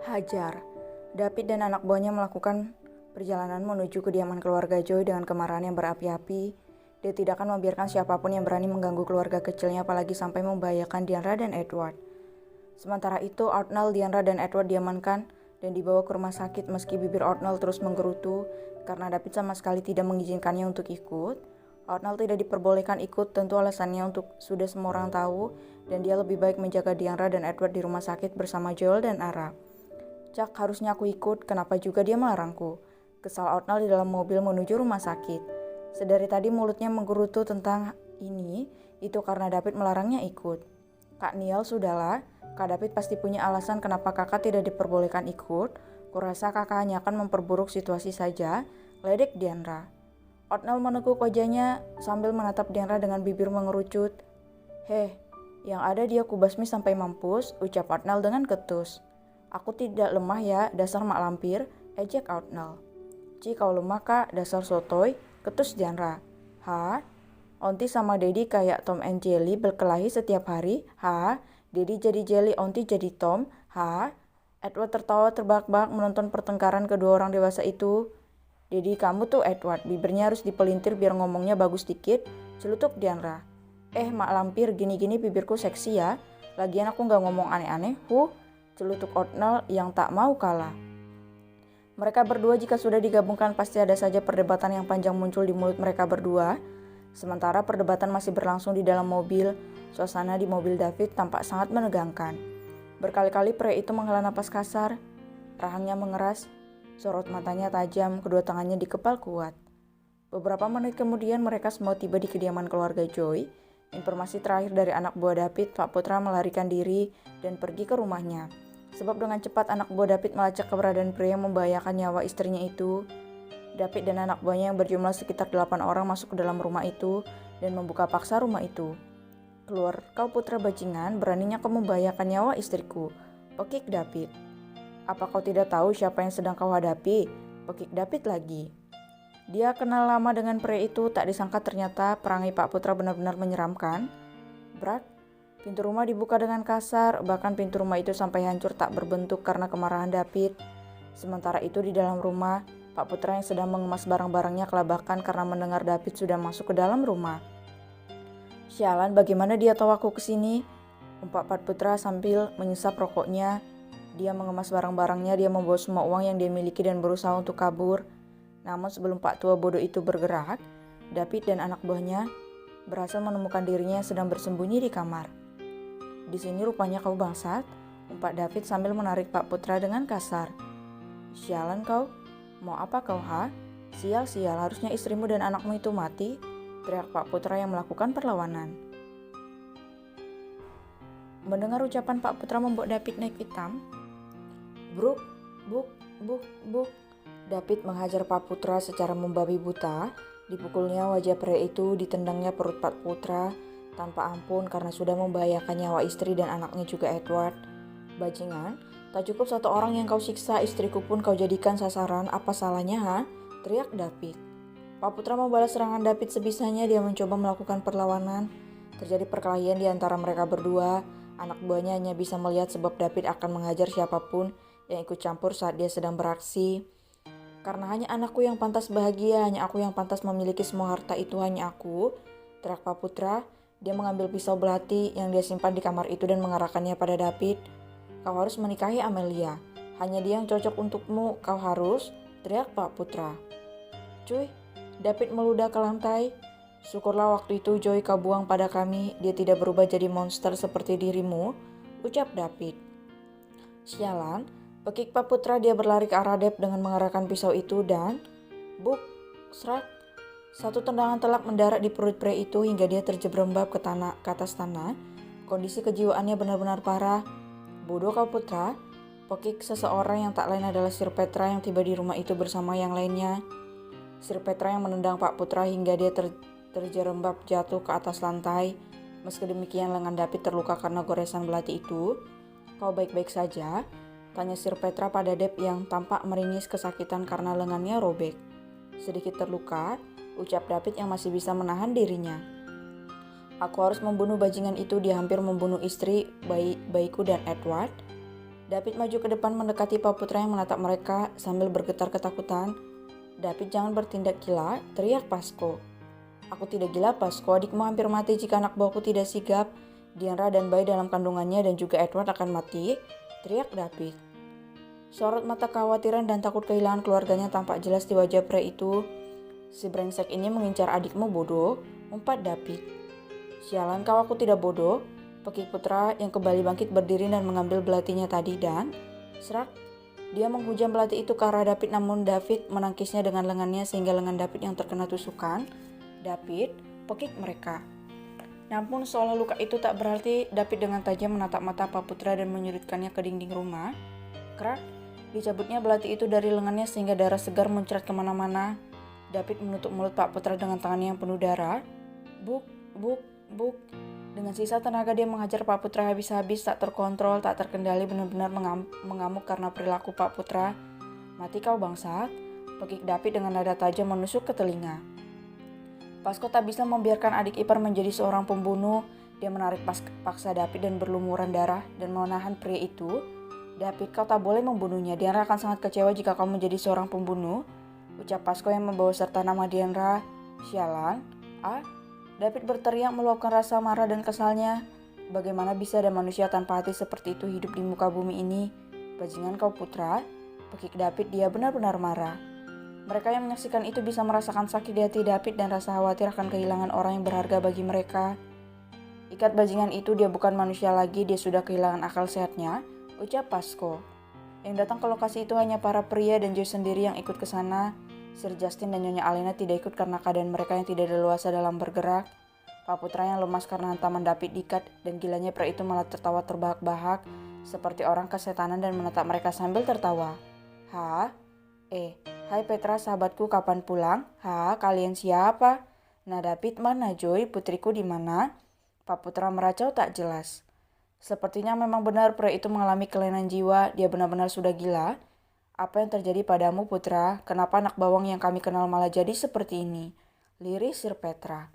Hajar. David dan anak buahnya melakukan perjalanan menuju kediaman keluarga Joy dengan kemarahan yang berapi-api. Dia tidak akan membiarkan siapapun yang berani mengganggu keluarga kecilnya, apalagi sampai membahayakan Diandra dan Edward. Sementara itu, Arnold, Diandra, dan Edward diamankan dan dibawa ke rumah sakit meski bibir Arnold terus menggerutu karena David sama sekali tidak mengizinkannya untuk ikut. Arnold tidak diperbolehkan ikut, tentu alasannya untuk sudah semua orang tahu, dan dia lebih baik menjaga Diandra dan Edward di rumah sakit bersama Joel dan Ara. Cak, harusnya aku ikut, kenapa juga dia melarangku? Kesal Arnold di dalam mobil menuju rumah sakit. Sedari tadi mulutnya menggerutu tentang ini, itu karena David melarangnya ikut. Kak Niel, sudahlah, Kak David pasti punya alasan kenapa kakak tidak diperbolehkan ikut. Kurasa kakak hanya akan memperburuk situasi saja, ledek Diandra. Arnold menekuk wajahnya sambil menatap Diandra dengan bibir mengerucut. Heh, yang ada dia kubasmi sampai mampus, ucap Arnold dengan ketus. Aku tidak lemah ya, dasar mak lampir, ejek Arnold. Ci, kau lemah kak, dasar sotoy, ketus Diandra. Hah? Onti sama Dedi kayak Tom and Jerry berkelahi setiap hari? Hah? Dedi jadi Jelly, Onti jadi Tom? Hah? Edward tertawa terbahak-bahak menonton pertengkaran kedua orang dewasa itu. Dedi, kamu tuh Edward, bibirnya harus dipelintir biar ngomongnya bagus dikit, celutuk Diandra. Mak lampir, gini-gini bibirku seksi ya. Lagian aku gak ngomong aneh-aneh, celutuk Arnold yang tak mau kalah. Mereka berdua jika sudah digabungkan pasti ada saja perdebatan yang panjang muncul di mulut mereka berdua. Sementara perdebatan masih berlangsung di dalam mobil, suasana di mobil David tampak sangat menegangkan. Berkali-kali pria itu menghela napas kasar, rahangnya mengeras, sorot matanya tajam, kedua tangannya dikepal kuat. Beberapa menit kemudian mereka semua tiba di kediaman keluarga Joy. Informasi terakhir dari anak buah David, Pak Putra melarikan diri dan pergi ke rumahnya. Sebab dengan cepat anak buah David melacak keberadaan pria yang membahayakan nyawa istrinya itu. David dan anak buahnya yang berjumlah sekitar 8 orang masuk ke dalam rumah itu dan membuka paksa rumah itu. Keluar kau putra bajingan, beraninya kau membahayakan nyawa istriku, pekik David. Apa kau tidak tahu siapa yang sedang kau hadapi? Pekik David lagi. Dia kenal lama dengan pria itu, tak disangka ternyata perangai Pak Putra benar-benar menyeramkan. Brak, pintu rumah dibuka dengan kasar, bahkan pintu rumah itu sampai hancur tak berbentuk karena kemarahan David. Sementara itu di dalam rumah, Pak Putra yang sedang mengemas barang-barangnya kelabakan karena mendengar David sudah masuk ke dalam rumah. Sialan, bagaimana dia tahu aku kesini? Umpak Pak Putra sambil menyesap rokoknya. Dia mengemas barang-barangnya, dia membawa semua uang yang dia miliki dan berusaha untuk kabur. Namun sebelum Pak Tua bodoh itu bergerak, David dan anak buahnya berhasil menemukan dirinya yang sedang bersembunyi di kamar. Di sini rupanya kau bangsat, umpak David sambil menarik Pak Putra dengan kasar. Sialan kau, mau apa kau Sial, harusnya istrimu dan anakmu itu mati, teriak Pak Putra yang melakukan perlawanan. Mendengar ucapan Pak Putra membuat David naik pitam. Bruk, buk. David menghajar Pak Putra secara membabi buta. Dipukulnya wajah pria itu, ditendangnya perut Pak Putra tanpa ampun karena sudah membahayakan nyawa istri dan anaknya juga Edward. Bajingan, tak cukup satu orang yang kau siksa, istriku pun kau jadikan sasaran, apa salahnya teriak David. Pak Putra membalas serangan David sebisanya, dia mencoba melakukan perlawanan. Terjadi perkelahian di antara mereka berdua. Anak buahnya hanya bisa melihat sebab David akan menghajar siapapun yang ikut campur saat dia sedang beraksi. Karena hanya anakku yang pantas bahagia, hanya aku yang pantas memiliki semua harta itu, hanya aku, teriak Pak Putra. Dia mengambil pisau belati yang dia simpan di kamar itu dan mengarahkannya pada David. Kau harus menikahi Amelia, hanya dia yang cocok untukmu, kau harus, teriak Pak Putra. Cuy, David meludah ke lantai. Syukurlah waktu itu Joy kau buang pada kami, dia tidak berubah jadi monster seperti dirimu, ucap David. Sialan, pekik Pak Putra, dia berlari ke arah Dave dengan mengarahkan pisau itu dan buk, serak. Satu tendangan telak mendarat di perut pria itu hingga dia terjerembab ke atas tanah. Kondisi kejiwaannya benar-benar parah. Bodoh kau Putra, Pekik seseorang yang tak lain adalah Sir Petra yang tiba di rumah itu bersama yang lainnya. Sir Petra yang menendang Pak Putra hingga dia terjerembab jatuh ke atas lantai. Meski demikian lengan David terluka karena goresan belati itu. "Kau baik-baik saja?" tanya Sir Petra pada Deb yang tampak meringis kesakitan karena lengannya robek. "Sedikit terluka," ucap David yang masih bisa menahan dirinya. "Aku harus membunuh bajingan itu, dia hampir membunuh istri, bayiku dan Edward." David maju ke depan mendekati Pak Putra yang menatap mereka sambil bergetar ketakutan. "David, jangan bertindak gila," teriak Pasco. "Aku tidak gila, Pasco. Adikmu hampir mati jika anak buahku tidak sigap. Diandra dan bayi dalam kandungannya dan juga Edward akan mati," teriak David. Sorot mata kekhawatiran dan takut kehilangan keluarganya tampak jelas di wajah pria itu. "Si brengsek ini mengincar adikmu, bodoh," umpat David. "Sialan kau, aku tidak bodoh," Pekik Putra yang kembali bangkit berdiri dan mengambil belatinya tadi dan serak. Dia menghujam belati itu ke arah David, namun David menangkisnya dengan lengannya sehingga lengan David yang terkena tusukan. "David," pekik mereka. Namun seolah luka itu tak berarti, David dengan tajam menatap mata Pak Putra dan menyudutkannya ke dinding rumah. Kerak, dicabutnya belati itu dari lengannya sehingga darah segar muncrat kemana-mana. David menutup mulut Pak Putra dengan tangannya yang penuh darah. Buk, buk, buk. Dengan sisa tenaga dia menghajar Pak Putra habis-habis, tak terkontrol, tak terkendali, benar-benar mengamuk karena perilaku Pak Putra. "Mati kau bangsat," pekik David dengan nada tajam menusuk ke telinga. Pasco tak bisa membiarkan adik ipar menjadi seorang pembunuh. Dia menarik paksa David dan berlumuran darah dan menahan pria itu. "David, kau tak boleh membunuhnya. Diandra akan sangat kecewa jika kau menjadi seorang pembunuh," ucap Pasco yang membawa serta nama Diandra. "Sialan, ah!" David berteriak meluapkan rasa marah dan kesalnya. Bagaimana bisa ada manusia tanpa hati seperti itu hidup di muka bumi ini? "Bajingan kau, Putra," pekik David. Dia benar-benar marah. Mereka yang menyaksikan itu bisa merasakan sakit di hati David dan rasa khawatir akan kehilangan orang yang berharga bagi mereka. "Ikat bajingan itu, dia bukan manusia lagi, dia sudah kehilangan akal sehatnya," ucap Pasco. Yang datang ke lokasi itu hanya para pria dan Joy sendiri yang ikut ke sana. Sir Justin dan Nyonya Alena tidak ikut karena keadaan mereka yang tidak leluasa dalam bergerak. Pak Putra yang lemas karena hantaman David diikat dan gilanya pria itu malah tertawa terbahak-bahak seperti orang kesetanan dan menatap mereka sambil tertawa. "Hah? Hai Petra sahabatku, kapan pulang? Hah, kalian siapa? Nah David mana? Joy, putriku di mana?" Pak Putra meracau tak jelas. Sepertinya memang benar pria itu mengalami kelainan jiwa, dia benar-benar sudah gila. "Apa yang terjadi padamu, Putra? Kenapa anak bawang yang kami kenal malah jadi seperti ini?" liris Sir Petra.